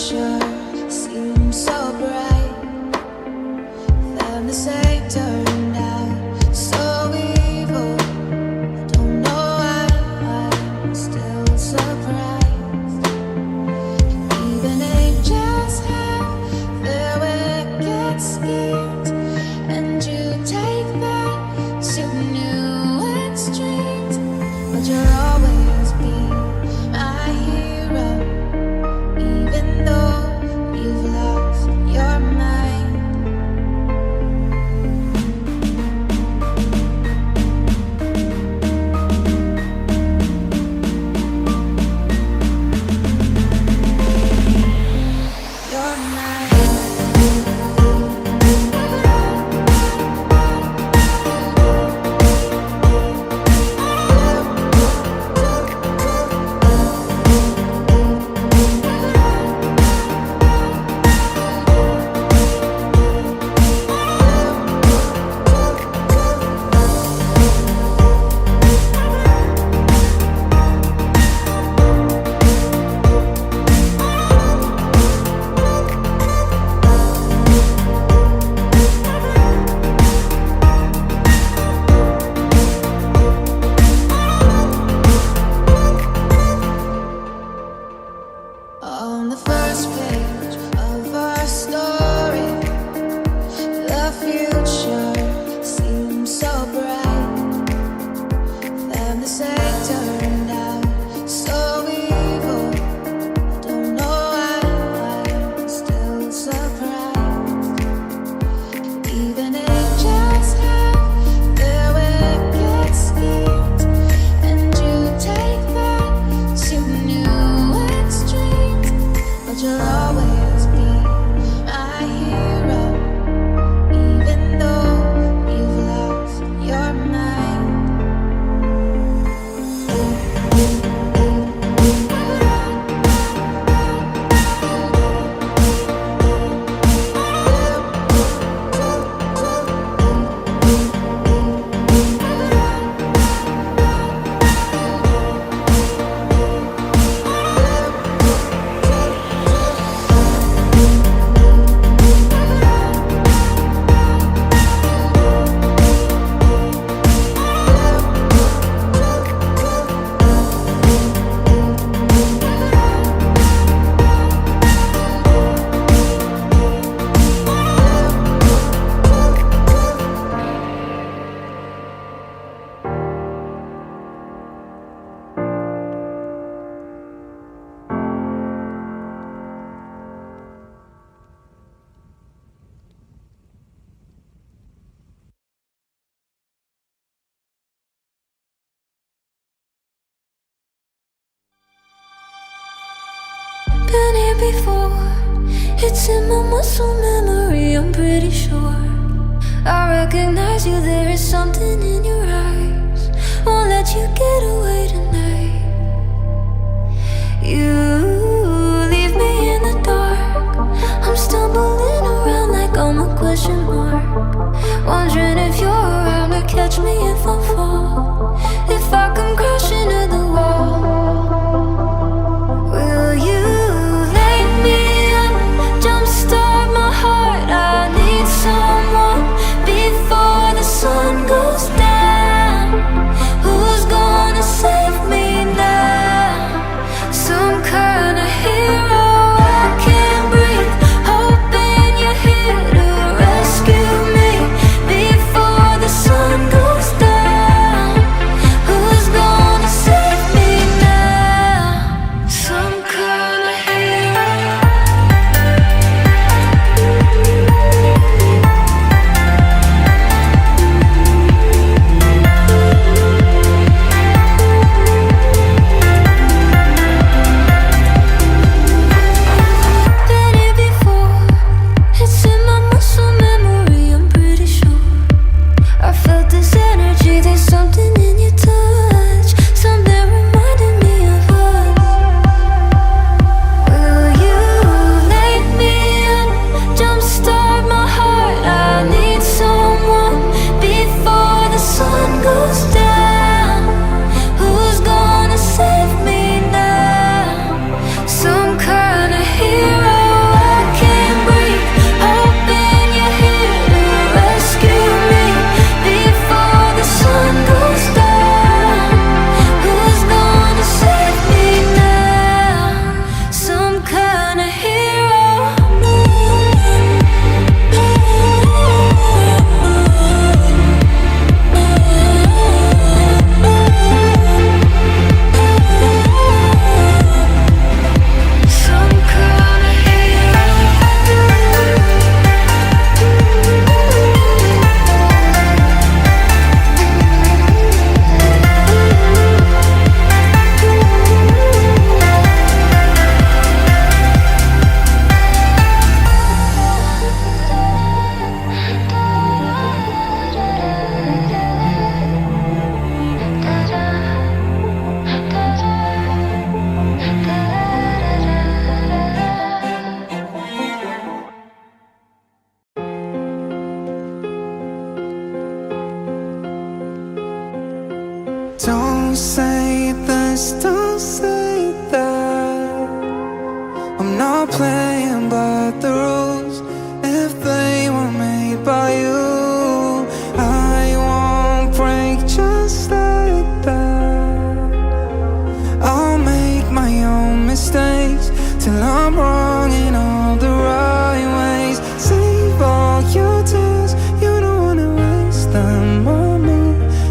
future seems so bright, then the say turned out so evil. I don't know why I'm still surprised. Even angels have their wicked schemes, and you take that to new extremes. But you'll always be my hero, even though you've lost your mind. You're mine. On the first page of our story, the future seems so bright, then the say turned out so evil. I don't know why I'm still surprised. Even angels have their wicked schemes, and you take that to new extremes. But you'll always be my hero, even though you've lost your mind. Been here before, it's in my muscle memory, I'm pretty sure. I recognize you, there is something in your eyes, won't let you get away tonight. You leave me in the dark, I'm stumbling around like I'm a question mark, wondering if you're around to catch me if I fall, if I come crashing to the wall. Will you jumpstart my heart? I need someone before the sun goes down. Who's gonna save me now? Some kind of hero. I can't breathe, hoping you're here to rescue me before the sun goes down. Who's gonna save Don't say this, don't say that. I'm not playing by the rules. If they were made by you, I won't break just like that. I'll make my own mistakes till I'm wrong in all the right ways. Save all your tears, you don't wanna waste them on me.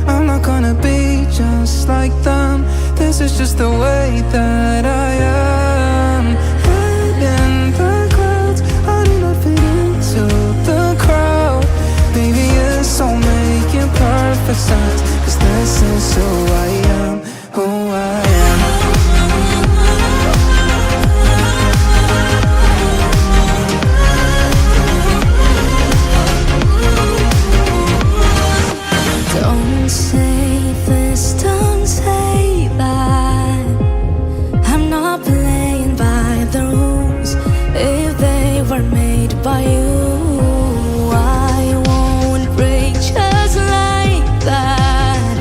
I'm not gonna be just like them. This is just the way that I am. Head in the clouds, I do not fit into the crowd. Baby, it's all making perfect sense, 'cause this is who I am, who I am. Don't say this, don't say that. I'm not playing by the rules. If they were made by you, I won't break just like that.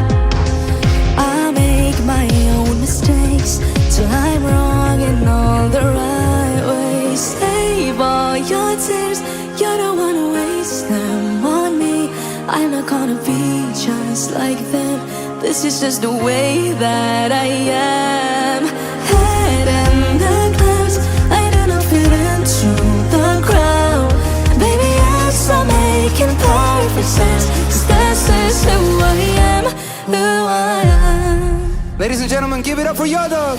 I make my own mistakes till I'm wrong in all the right ways. Save all your tears, you don't wanna waste them on me. I'm not gonna be just like them. This is just the way that I am. Head in the clouds, I do not fit into the crowd. Baby, yes, I'm making perfect sense, 'cause this is who I am, who I am. Ladies and gentlemen, give it up for your dog.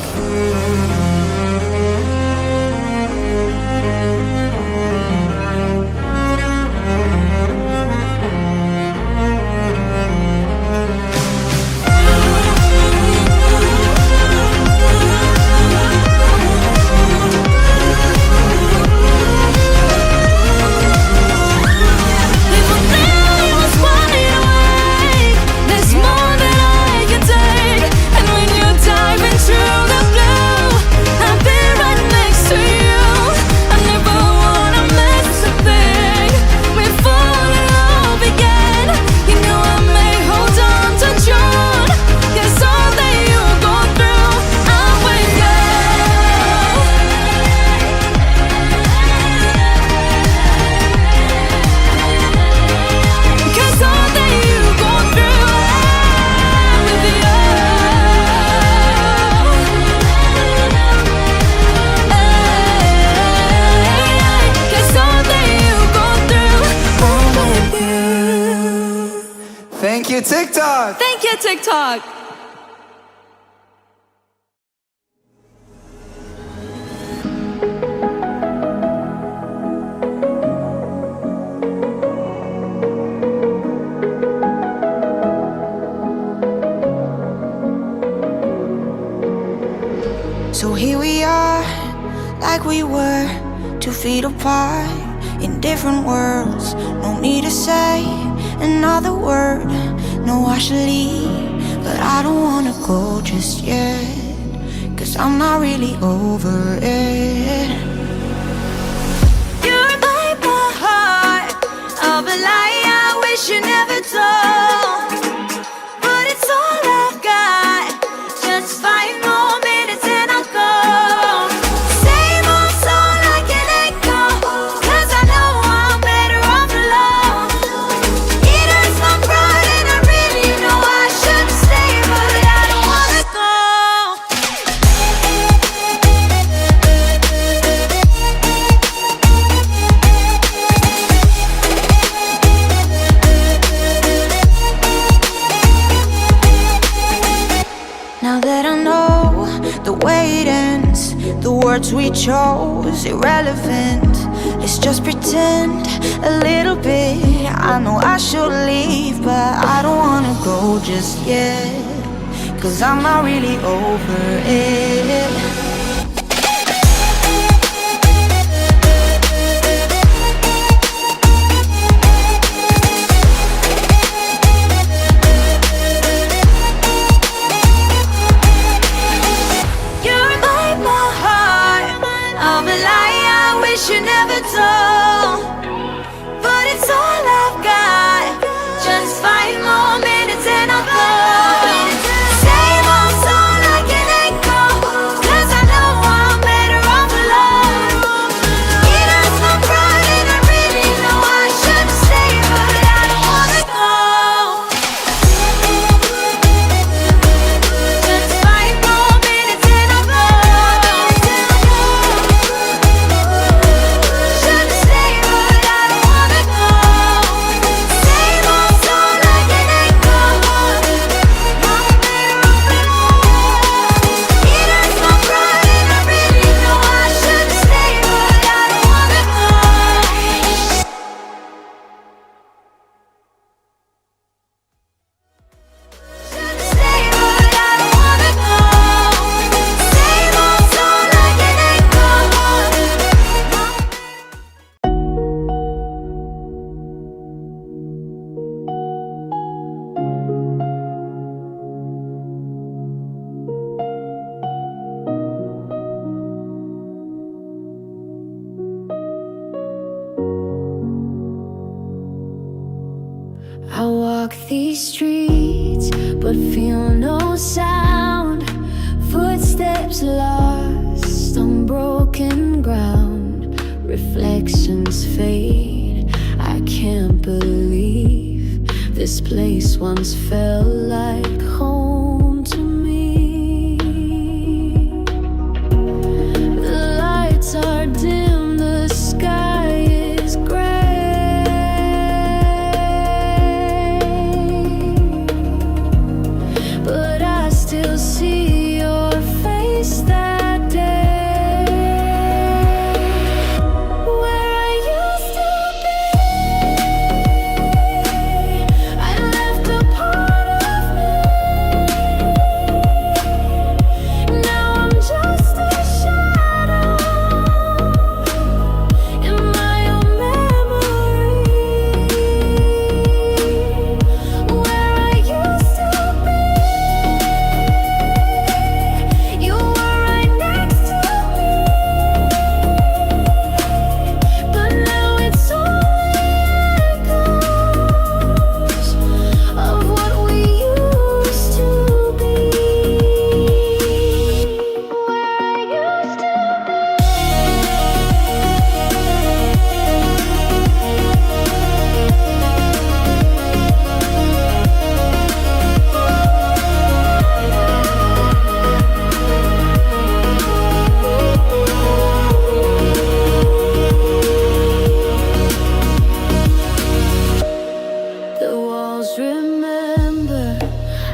People think I was running away. There's more than I can take. And when you dive into the blue, I'll be right next to you. I never wanna miss a thing. We fall in love again. You know I may hold on to June, 'cause all that you go through, I'm with you. 'Cause all that you go through, I'm with you. 'Cause all that you go through, I'm with you. Thank you, TikTok. Thank you, TikTok. So here we are, like we were, 2 feet apart, in different worlds. No need to say another word. No, I should leave, but I don't wanna go just yet, 'cause I'm not really over it. You're like my heart of a lie I wish you never told, but it's all I've got. Just 5 more minutes and I'll go. Same old song like an echo, 'cause I know I'm better off alone. It hurts my pride and I really know I should stay, but I don't wanna go. Now that I know the way it ends, the words we chose irrelevant. Let's just pretend a little bit. I know I should leave, but I don't wanna go just yet, 'cause I'm not really over it. You're like my heart of a lie I wish you never told, but it's all I've got. Just 5 more minutes and I'll go. Same old these streets, but feel no sound. Footsteps lost on broken ground. Reflections fade. I can't believe this place once felt like home to me. The lights are dim, the sky is gray, but I still see your face that day, where I used to be. I left a part of me. Now I'm just a shadow in my own memory, where I used to be. You were right next to me, but now it's only echoes of what we used to be. Where I used to The walls remember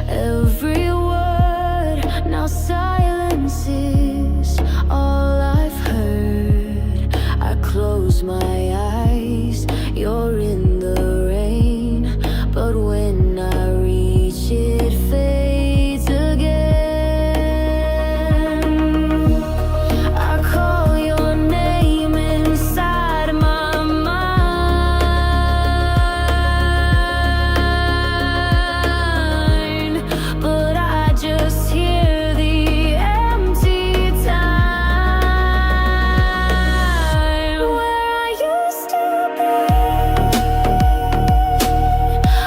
every word. Now silence is all I've heard. I close my eyes, you're in the rain, but when I reach it fades again. I call your name inside my mind, but I just hear the empty time. Where I used to be,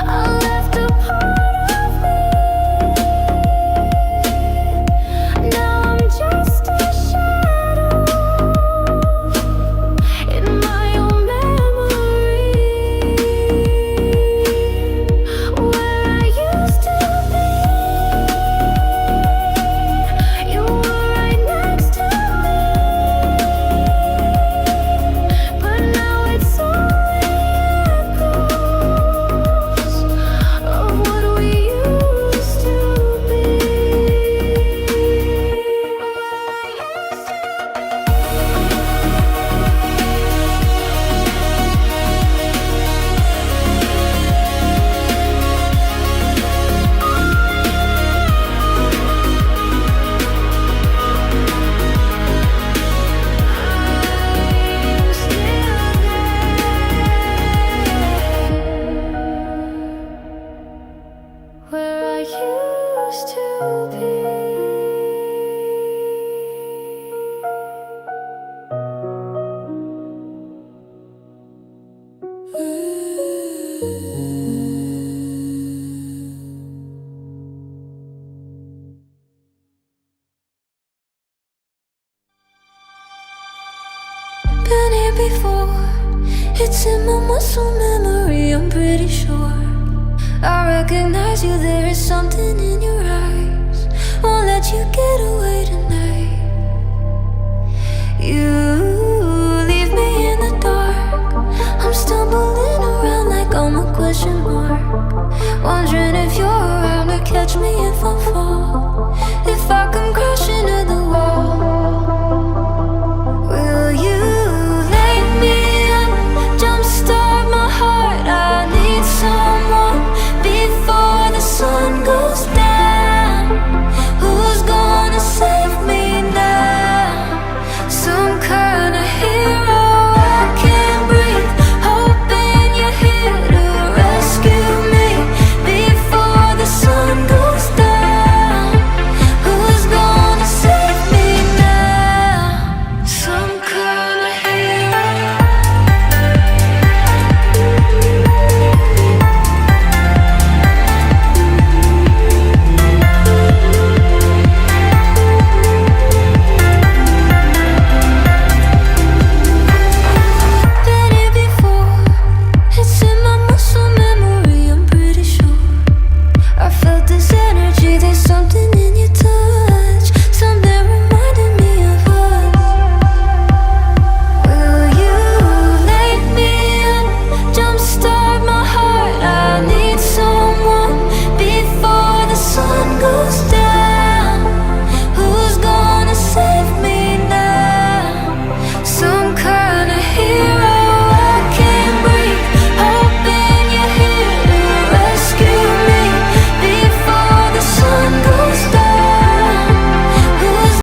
I left a part of me. Now I'm just a shadow in my own memory, where I used to be. You were right next to me, but now it's only echoes of what we used to be. Where I used to be. Been here before. It's in my muscle memory, I'm pretty sure. I recognize you, there is something in your eyes. Won't let you get away tonight. You leave me in the dark. I'm stumbling around like I'm a question mark, wondering if you're around to catch me if I fall. If I could